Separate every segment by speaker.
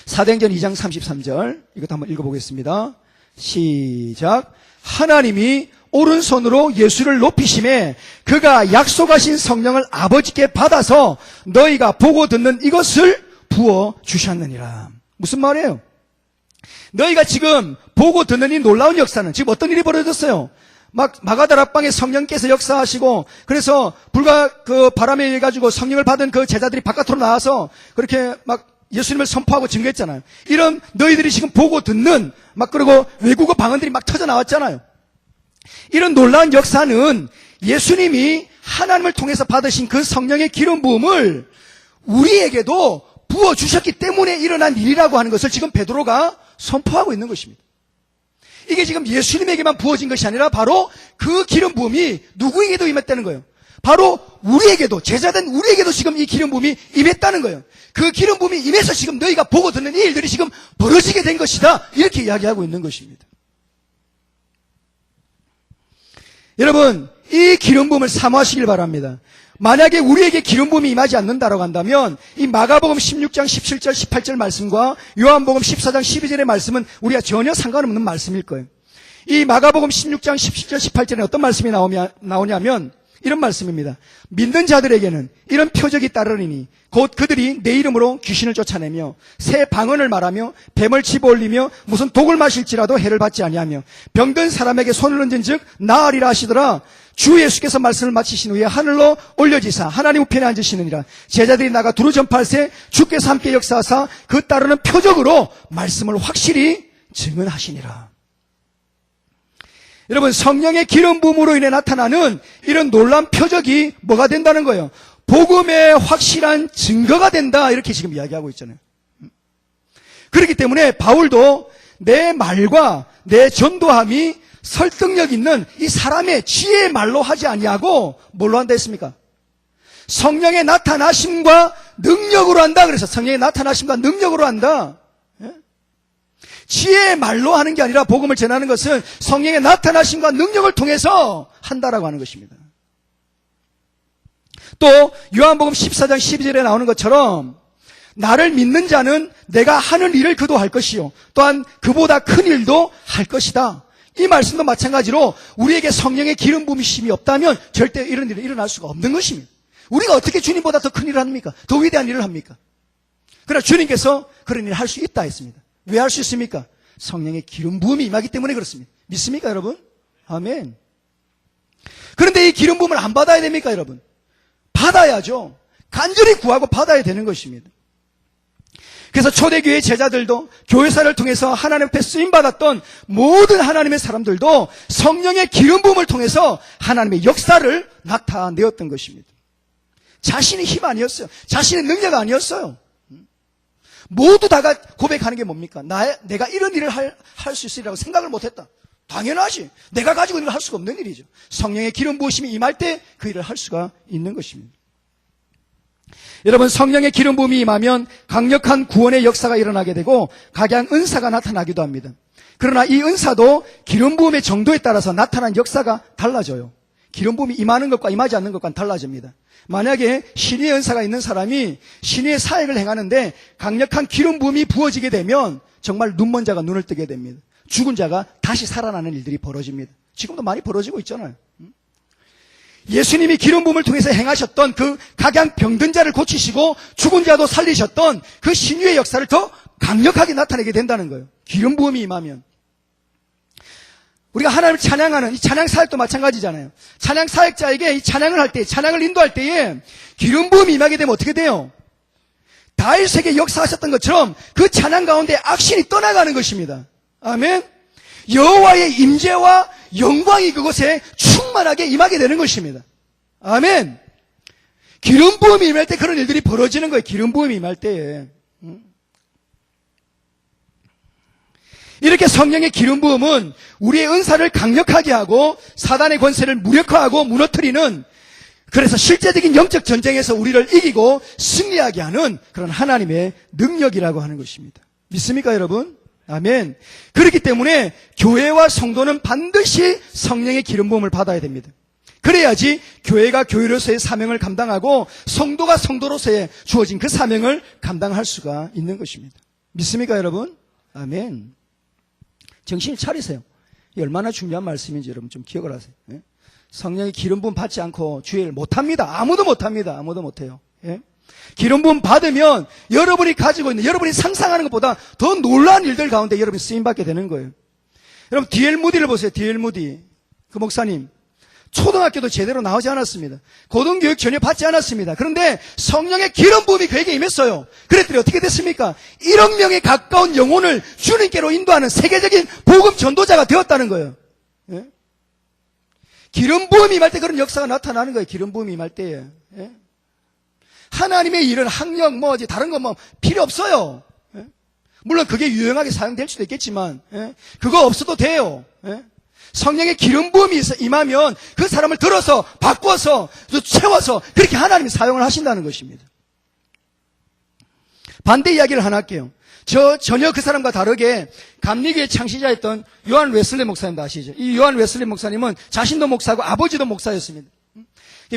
Speaker 1: 사도행전 2장 33절 이것도 한번 읽어보겠습니다. 시작. 하나님이 오른손으로 예수를 높이심에 그가 약속하신 성령을 아버지께 받아서 너희가 보고 듣는 이것을 부어주셨느니라. 무슨 말이에요? 너희가 지금 보고 듣는 이 놀라운 역사는 지금 어떤 일이 벌어졌어요? 마가다락방에 성령께서 역사하시고 그래서 불과 그 바람에 의해 가지고 성령을 받은 그 제자들이 바깥으로 나와서 그렇게 막 예수님을 선포하고 증거했잖아요. 이런 너희들이 지금 보고 듣는 그리고 외국어 방언들이 막 터져 나왔잖아요. 이런 놀라운 역사는 예수님이 하나님을 통해서 받으신 그 성령의 기름 부음을 우리에게도 부어주셨기 때문에 일어난 일이라고 하는 것을 지금 베드로가 선포하고 있는 것입니다. 이게 지금 예수님에게만 부어진 것이 아니라 바로 그 기름 부음이 누구에게도 임했다는 거예요. 바로 우리에게도, 제자된 우리에게도 지금 이 기름 부음이 임했다는 거예요. 그 기름 부음이 임해서 지금 너희가 보고 듣는 이 일들이 지금 벌어지게 된 것이다. 이렇게 이야기하고 있는 것입니다. 여러분, 이 기름 부음을 사모하시길 바랍니다. 만약에 우리에게 기름 부음이 임하지 않는다라고 한다면 이 마가복음 16장 17절 18절 말씀과 요한복음 14장 12절의 말씀은 우리가 전혀 상관없는 말씀일 거예요. 이 마가복음 16장 17절 18절에 어떤 말씀이 나오냐면 이런 말씀입니다. 믿는 자들에게는 이런 표적이 따르리니 곧 그들이 내 이름으로 귀신을 쫓아내며 새 방언을 말하며 뱀을 집어올리며 무슨 독을 마실지라도 해를 받지 아니하며 병든 사람에게 손을 얹은즉 나으리라 하시더라. 주 예수께서 말씀을 마치신 후에 하늘로 올려지사 하나님 우편에 앉으시느니라. 제자들이 나가 두루 전파할세 주께서 함께 역사하사 그 따르는 표적으로 말씀을 확실히 증언하시니라. 여러분, 성령의 기름 부음으로 인해 나타나는 이런 놀라운 표적이 뭐가 된다는 거예요? 복음의 확실한 증거가 된다. 이렇게 지금 이야기하고 있잖아요. 그렇기 때문에 바울도 내 말과 내 전도함이 설득력 있는 이 사람의 지혜의 말로 하지 아니하고 뭘로 한다 했습니까? 성령의 나타나심과 능력으로 한다. 그래서 성령의 나타나심과 능력으로 한다. 지혜의 말로 하는 게 아니라 복음을 전하는 것은 성령의 나타나심과 능력을 통해서 한다라고 하는 것입니다. 또 요한복음 14장 12절에 나오는 것처럼 나를 믿는 자는 내가 하는 일을 그도 할 것이요 또한 그보다 큰 일도 할 것이다. 이 말씀도 마찬가지로 우리에게 성령의 기름 부으심이 없다면 절대 이런 일이 일어날 수가 없는 것입니다. 우리가 어떻게 주님보다 더 큰 일을 합니까? 더 위대한 일을 합니까? 그러나 주님께서 그런 일을 할 수 있다 했습니다. 왜 할 수 있습니까? 성령의 기름 부음이 임하기 때문에 그렇습니다. 믿습니까, 여러분? 아멘. 그런데 이 기름 부음을 안 받아야 됩니까, 여러분? 받아야죠. 간절히 구하고 받아야 되는 것입니다. 그래서 초대교회 제자들도 교회사를 통해서 하나님 앞에 쓰임받았던 모든 하나님의 사람들도 성령의 기름 부음을 통해서 하나님의 역사를 나타내었던 것입니다. 자신의 힘 아니었어요. 자신의 능력 아니었어요. 모두 다가 고백하는 게 뭡니까? 내가 이런 일을 할 수 있으리라고 생각을 못했다. 당연하지. 내가 가지고 있는 걸 할 수가 없는 일이죠. 성령의 기름 부으심이 임할 때 그 일을 할 수가 있는 것입니다. 여러분, 성령의 기름 부음이 임하면 강력한 구원의 역사가 일어나게 되고 각양 은사가 나타나기도 합니다. 그러나 이 은사도 기름 부음의 정도에 따라서 나타난 역사가 달라져요. 기름 부음이 임하는 것과 임하지 않는 것과는 달라집니다. 만약에 신의의 은사가 있는 사람이 신의의 사역을 행하는데 강력한 기름 부음이 부어지게 되면 정말 눈먼 자가 눈을 뜨게 됩니다. 죽은 자가 다시 살아나는 일들이 벌어집니다. 지금도 많이 벌어지고 있잖아요. 예수님이 기름 부음을 통해서 행하셨던 그 각양 병든 자를 고치시고 죽은 자도 살리셨던 그 신유의 역사를 더 강력하게 나타내게 된다는 거예요. 기름 부음이 임하면. 우리가 하나님을 찬양하는 이 찬양 사역도 마찬가지잖아요. 찬양 사역자에게 이 찬양을 할 때, 찬양을 인도할 때에 기름 부음이 임하게 되면 어떻게 돼요? 다윗에게 역사하셨던 것처럼 그 찬양 가운데 악신이 떠나가는 것입니다. 아멘. 여호와의 임재와 영광이 그곳에 충만하게 임하게 되는 것입니다. 아멘. 기름 부음이 임할 때 그런 일들이 벌어지는 거예요. 기름 부음이 임할 때에. 이렇게 성령의 기름 부음은 우리의 은사를 강력하게 하고 사단의 권세를 무력화하고 무너뜨리는, 그래서 실제적인 영적 전쟁에서 우리를 이기고 승리하게 하는 그런 하나님의 능력이라고 하는 것입니다. 믿습니까, 여러분? 아멘. 그렇기 때문에 교회와 성도는 반드시 성령의 기름 부음을 받아야 됩니다. 그래야지 교회가 교회로서의 사명을 감당하고 성도가 성도로서의 주어진 그 사명을 감당할 수가 있는 것입니다. 믿습니까, 여러분? 아멘. 정신을 차리세요. 이 얼마나 중요한 말씀인지 여러분 좀 기억을 하세요. 예? 성령의 기름 부음 받지 않고 주일 못합니다. 아무도 못합니다. 아무도 못해요. 예? 기름 부음 받으면 여러분이 가지고 있는, 여러분이 상상하는 것보다 더 놀라운 일들 가운데 여러분이 쓰임받게 되는 거예요. 여러분 D.L. 무디를 보세요. D.L. 무디 그 목사님 초등학교도 제대로 나오지 않았습니다. 고등교육 전혀 받지 않았습니다. 그런데 성령의 기름 부음이 그에게 임했어요. 그랬더니 어떻게 됐습니까? 1억 명에 가까운 영혼을 주님께로 인도하는 세계적인 복음 전도자가 되었다는 거예요. 예? 기름 부음이 임할 때 그런 역사가 나타나는 거예요. 기름 부음이 임할 때에. 예? 하나님의 일은 학력 다른 거 필요 없어요. 예? 물론 그게 유용하게 사용될 수도 있겠지만 예? 그거 없어도 돼요. 예? 성령의 기름 부음이 임하면 그 사람을 들어서 바꿔서 채워서 그렇게 하나님이 사용을 하신다는 것입니다. 반대 이야기를 하나 할게요. 전혀 그 사람과 다르게 감리교의 창시자였던 요한 웨슬리 목사님도 아시죠? 이 요한 웨슬리 목사님은 자신도 목사고 아버지도 목사였습니다.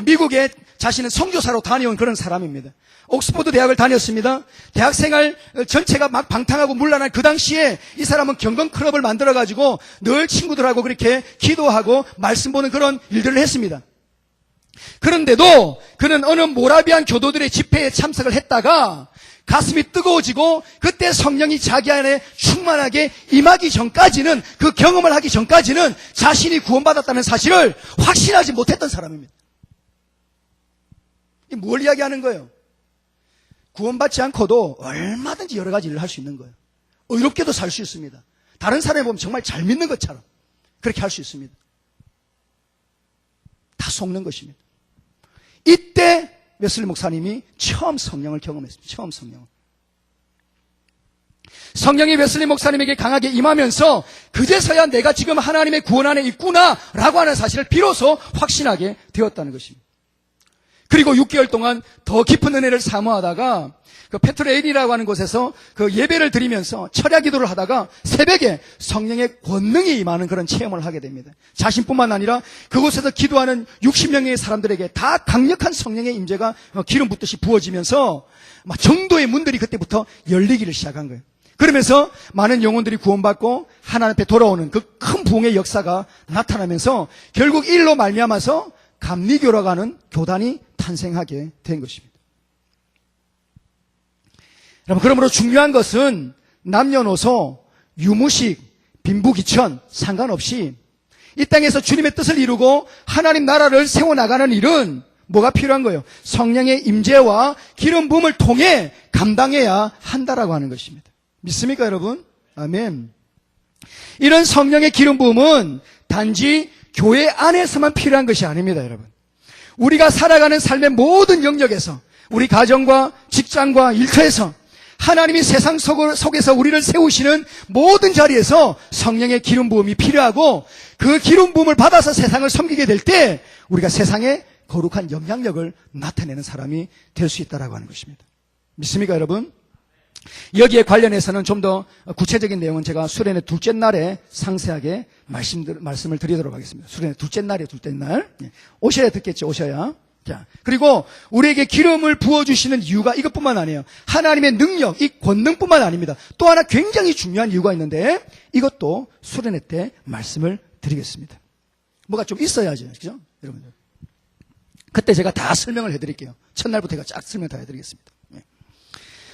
Speaker 1: 미국에 자신은 선교사로 다녀온 그런 사람입니다. 옥스퍼드 대학을 다녔습니다. 대학생활 전체가 막 방탕하고 문란한 그 당시에 이 사람은 경건클럽을 만들어가지고 늘 친구들하고 그렇게 기도하고 말씀 보는 그런 일들을 했습니다. 그런데도 그는 어느 모라비안 교도들의 집회에 참석을 했다가 가슴이 뜨거워지고 그때 성령이 자기 안에 충만하게 임하기 전까지는, 그 경험을 하기 전까지는 자신이 구원받았다는 사실을 확신하지 못했던 사람입니다. 뭘 이야기하는 거예요? 구원받지 않고도 얼마든지 여러 가지 일을 할 수 있는 거예요. 의롭게도 살 수 있습니다. 다른 사람이 보면 정말 잘 믿는 것처럼 그렇게 할 수 있습니다. 다 속는 것입니다. 이때 웨슬리 목사님이 처음 성령을 경험했습니다. 처음 성령을. 성령이 웨슬리 목사님에게 강하게 임하면서 그제서야 내가 지금 하나님의 구원 안에 있구나라고 하는 사실을 비로소 확신하게 되었다는 것입니다. 그리고 6개월 동안 더 깊은 은혜를 사모하다가 그 페트레인이라고 하는 곳에서 그 예배를 드리면서 철야 기도를 하다가 새벽에 성령의 권능이 임하는 그런 체험을 하게 됩니다. 자신뿐만 아니라 그곳에서 기도하는 60명의 사람들에게 다 강력한 성령의 임재가 기름 붓듯이 부어지면서 정도의 문들이 그때부터 열리기를 시작한 거예요. 그러면서 많은 영혼들이 구원받고 하나님 앞에 돌아오는 그 큰 부흥의 역사가 나타나면서 결국 일로 말미암아서 감리교라고 하는 교단이 탄생하게 된 것입니다. 여러분, 그러므로 중요한 것은 남녀노소, 유무식, 빈부귀천 상관없이 이 땅에서 주님의 뜻을 이루고 하나님 나라를 세워나가는 일은 뭐가 필요한 거예요? 성령의 임재와 기름 부음을 통해 감당해야 한다라고 하는 것입니다. 믿습니까, 여러분? 아멘. 이런 성령의 기름 부음은 단지 교회 안에서만 필요한 것이 아닙니다, 여러분. 우리가 살아가는 삶의 모든 영역에서, 우리 가정과 직장과 일터에서, 하나님이 세상 속에서 우리를 세우시는 모든 자리에서 성령의 기름 부음이 필요하고, 그 기름 부음을 받아서 세상을 섬기게 될 때 우리가 세상에 거룩한 영향력을 나타내는 사람이 될 수 있다라고 하는 것입니다. 믿습니까, 여러분? 여기에 관련해서는 좀 더 구체적인 내용은 제가 수련회 둘째 날에 상세하게 말씀을 드리도록 하겠습니다. 수련회 둘째 날이에요, 둘째 날. 오셔야 듣겠죠, 오셔야. 자, 그리고 우리에게 기름을 부어주시는 이유가 이것뿐만 아니에요. 하나님의 능력, 이 권능뿐만 아닙니다. 또 하나 굉장히 중요한 이유가 있는데 이것도 수련회 때 말씀을 드리겠습니다. 뭐가 좀 있어야죠, 그죠? 여러분들. 그때 제가 다 설명을 해드릴게요. 첫날부터 제가 쫙 설명 다 해드리겠습니다.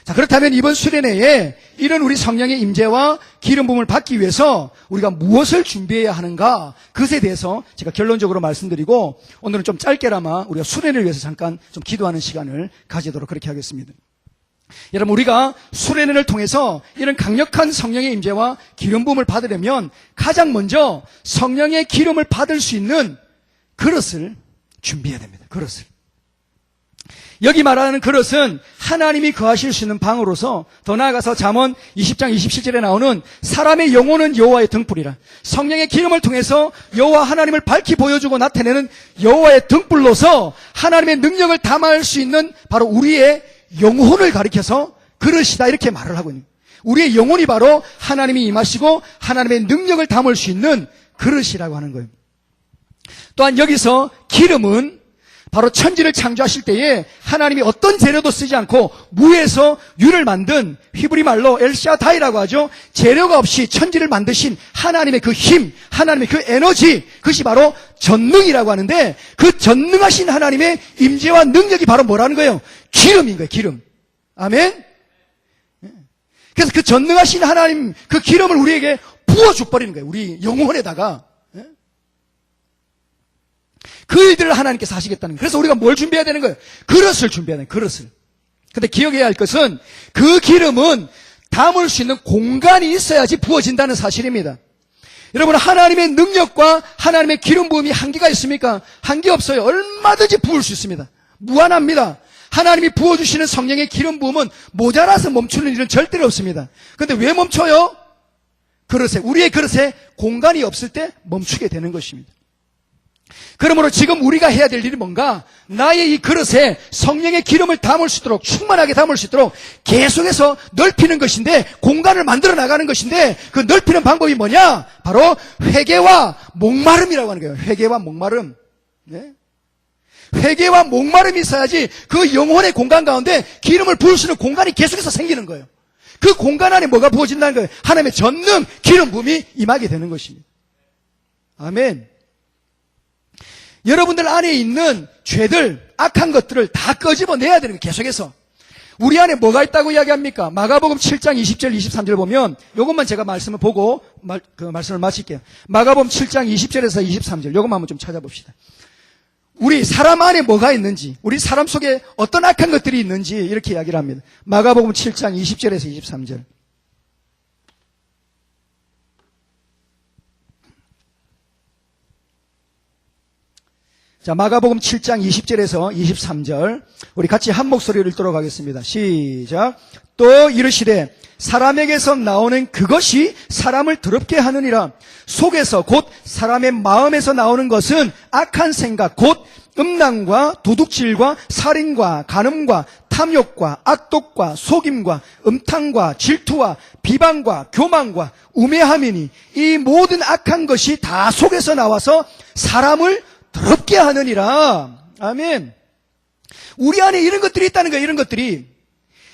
Speaker 1: 자, 그렇다면 이번 수련회에 이런 우리 성령의 임재와 기름 부음을 받기 위해서 우리가 무엇을 준비해야 하는가, 그것에 대해서 제가 결론적으로 말씀드리고 오늘은 좀 짧게나마 우리가 수련회를 위해서 잠깐 좀 기도하는 시간을 가지도록 그렇게 하겠습니다. 여러분, 우리가 수련회를 통해서 이런 강력한 성령의 임재와 기름 부음을 받으려면 가장 먼저 성령의 기름을 받을 수 있는 그릇을 준비해야 됩니다. 그릇을. 여기 말하는 그릇은 하나님이 거하실 수 있는 방으로서, 더 나아가서 잠언 20장 27절에 나오는 사람의 영혼은 여호와의 등불이라, 성령의 기름을 통해서 여호와 하나님을 밝히 보여주고 나타내는 여호와의 등불로서 하나님의 능력을 담을 수 있는 바로 우리의 영혼을 가리켜서 그릇이다, 이렇게 말을 하고 있는 거예요. 우리의 영혼이 바로 하나님이 임하시고 하나님의 능력을 담을 수 있는 그릇이라고 하는 거예요. 또한 여기서 기름은 바로 천지를 창조하실 때에 하나님이 어떤 재료도 쓰지 않고 무에서 유를 만든, 히브리 말로 엘샤다이라고 하죠. 재료가 없이 천지를 만드신 하나님의 그 힘, 하나님의 그 에너지, 그것이 바로 전능이라고 하는데, 그 전능하신 하나님의 임재와 능력이 바로 뭐라는 거예요? 기름인 거예요. 기름. 아멘. 그래서 그 전능하신 하나님 그 기름을 우리에게 부어줘 버리는 거예요. 우리 영혼에다가. 그 일들을 하나님께서 하시겠다는 거예요. 그래서 우리가 뭘 준비해야 되는 거예요? 그릇을 준비해야 되는 거예요. 그릇을. 근데 기억해야 할 것은 그 기름은 담을 수 있는 공간이 있어야지 부어진다는 사실입니다. 여러분, 하나님의 능력과 하나님의 기름 부음이 한계가 있습니까? 한계 없어요. 얼마든지 부을 수 있습니다. 무한합니다. 하나님이 부어주시는 성령의 기름 부음은 모자라서 멈추는 일은 절대로 없습니다. 그런데 왜 멈춰요? 우리의 그릇에 공간이 없을 때 멈추게 되는 것입니다. 그러므로 지금 우리가 해야 될 일이 뭔가, 나의 이 그릇에 성령의 기름을 담을 수 있도록, 충만하게 담을 수 있도록 계속해서 넓히는 것인데, 공간을 만들어 나가는 것인데, 그 넓히는 방법이 뭐냐? 바로 회개와 목마름이라고 하는 거예요. 회개와 목마름. 네? 회개와 목마름이 있어야지 그 영혼의 공간 가운데 기름을 부을 수 있는 공간이 계속해서 생기는 거예요. 그 공간 안에 뭐가 부어진다는 거예요? 하나님의 전능 기름 부음이 임하게 되는 것입니다. 아멘. 여러분들 안에 있는 죄들, 악한 것들을 다 끄집어내야 되는 거예요. 계속해서. 우리 안에 뭐가 있다고 이야기합니까? 마가복음 7장 20절 23절 보면, 이것만 제가 말씀을 보고 그 말씀을 마칠게요. 마가복음 7장 20절에서 23절, 이것만 한번 좀 찾아봅시다. 우리 사람 안에 뭐가 있는지, 우리 사람 속에 어떤 악한 것들이 있는지 이렇게 이야기를 합니다. 마가복음 7장 20절에서 23절. 자, 마가복음 7장 20절에서 23절. 우리 같이 한 목소리를 읽도록 하겠습니다. 시작. 또 이르시되 사람에게서 나오는 그것이 사람을 더럽게 하느니라. 속에서 곧 사람의 마음에서 나오는 것은 악한 생각, 곧 음란과 도둑질과 살인과 간음과 탐욕과 악독과 속임과 음탕과 질투와 비방과 교만과 우매함이니 이 모든 악한 것이 다 속에서 나와서 사람을 더럽게 하느니라. 아멘. 우리 안에 이런 것들이 있다는 거예요. 이런 것들이.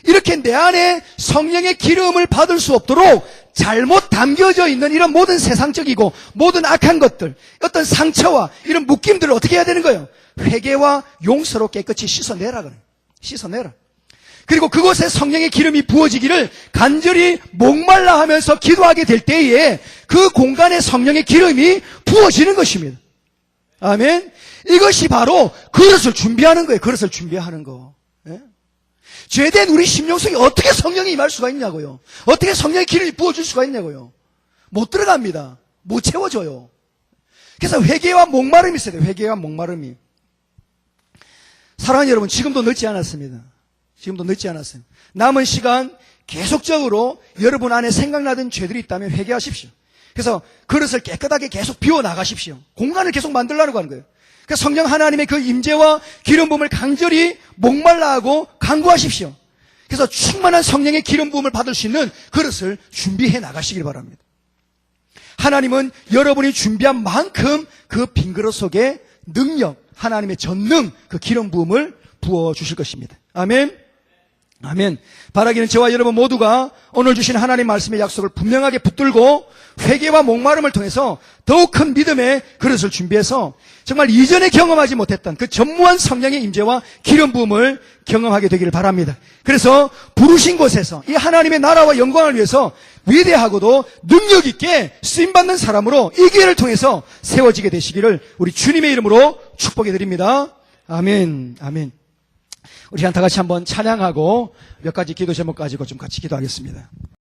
Speaker 1: 이렇게 내 안에 성령의 기름을 받을 수 없도록 잘못 담겨져 있는 이런 모든 세상적이고 모든 악한 것들, 어떤 상처와 이런 묶임들을 어떻게 해야 되는 거예요? 회개와 용서로 깨끗이 씻어내라 그래요. 씻어내라. 그리고 그곳에 성령의 기름이 부어지기를 간절히 목말라 하면서 기도하게 될 때에 그 공간에 성령의 기름이 부어지는 것입니다. 아멘. 이것이 바로 그릇을 준비하는 거예요. 그릇을 준비하는 거. 예? 죄된 우리 심령 속에 어떻게 성령이 임할 수가 있냐고요. 어떻게 성령의 기름이 부어줄 수가 있냐고요. 못 들어갑니다. 못 채워져요. 그래서 회개와 목마름이 있어야 돼요. 회개와 목마름이. 사랑하는 여러분, 지금도 늦지 않았습니다. 지금도 늦지 않았어요. 남은 시간 계속적으로 여러분 안에 생각나던 죄들이 있다면 회개하십시오. 그래서 그릇을 깨끗하게 계속 비워나가십시오. 공간을 계속 만들라고 하는 거예요. 그래서 성령 하나님의 그 임재와 기름 부음을 간절히 목말라 하고 간구하십시오. 그래서 충만한 성령의 기름 부음을 받을 수 있는 그릇을 준비해 나가시길 바랍니다. 하나님은 여러분이 준비한 만큼 그 빈 그릇 속에 능력, 하나님의 전능, 그 기름 부음을 부어주실 것입니다. 아멘. 아멘. 바라기는 저와 여러분 모두가 오늘 주신 하나님 말씀의 약속을 분명하게 붙들고 회개와 목마름을 통해서 더욱 큰 믿음의 그릇을 준비해서 정말 이전에 경험하지 못했던 그 전무한 성령의 임재와 기름 부음을 경험하게 되기를 바랍니다. 그래서 부르신 곳에서 이 하나님의 나라와 영광을 위해서 위대하고도 능력 있게 쓰임받는 사람으로 이 기회를 통해서 세워지게 되시기를 우리 주님의 이름으로 축복해 드립니다. 아멘. 아멘. 우리 다 같이 한번 찬양하고 몇 가지 기도 제목 가지고 좀 같이 기도하겠습니다.